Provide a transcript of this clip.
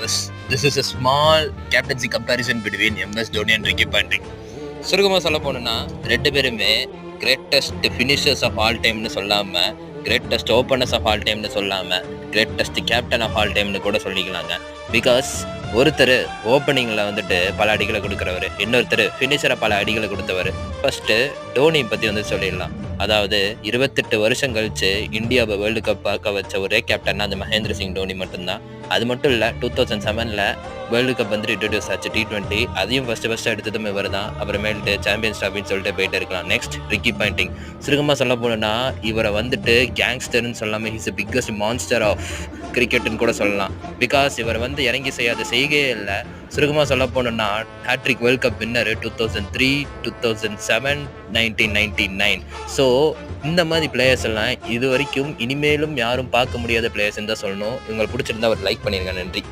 viewers. This is a small captaincy comparison between MS Dhoni and Ricky Ponting. சுருக்கமாக சொல்ல போனோம்னா ரெண்டு பேருமே கிரேட்டஸ்ட் ஃபினிஷர்ஸ் ஆஃப் ஆல் டைம்னு சொல்லாமல், கிரேட்டஸ்ட் ஓப்பனர்ஸ் ஆஃப் ஆல் டைம்னு சொல்லாமல், கிரேட்டஸ்ட் கேப்டன் ஆஃப் ஆல் டைம்னு கூட சொல்லிக்கலாங்க. பிகாஸ் ஒருத்தர் ஓப்பனிங்கில் வந்துட்டு பல அடிகளை கொடுக்குறவர், இன்னொருத்தர் ஃபினிஷரை பல அடிகளை கொடுத்தவர். ஃபஸ்ட்டு டோனி பற்றி வந்து சொல்லிடலாம். அதாவது 28 வருஷம் கழிச்சு இந்தியாவை வேர்ல்டு கப் பார்க்க வச்ச ஒரே கேப்டன்னா அது மகேந்திர சிங் டோனி மட்டும்தான். அது மட்டும் இல்லை, 2007 வேர்ல்டு கப் வந்து இன்ட்ரடியூஸ் ஆச்சு T20. அதையும் ஃபஸ்ட்டு எடுத்ததும் இவர் தான். அப்புறமேல்ட்டு சாம்பியன்ஸ் ட்ராஃபின்னு சொல்லிட்டு போயிட்டு இருக்கலாம். Next Ricky Poynting. சுருக்கமாக சொல்ல போனோன்னா இவரை வந்துட்டு கேங்ஸ்டர்னு சொல்லாமல் ஹிஸ் பிக்கஸ்ட் மான்ஸ்டர் ஆஃப் கிரிக்கெட்டுன்னு கூட சொல்லலாம். பிகாஸ் இவர் வந்து இறங்கி செய்யாத செய்கையே இல்லை. சுருக்கமாக சொல்ல போனோன்னா hat-trick world cup winner 2003, 2007, 1999. So இந்த மாதிரி பிளேயர்ஸ் எல்லாம் இது வரைக்கும் இனிமேலும் யாரும் பார்க்க முடியாத பிளேயர்ஸ்ன்னு தான் சொல்லணும். இவங்களை பிடிச்சிருந்தா ஒரு லைக் பண்ணிடுங்க. நன்றி.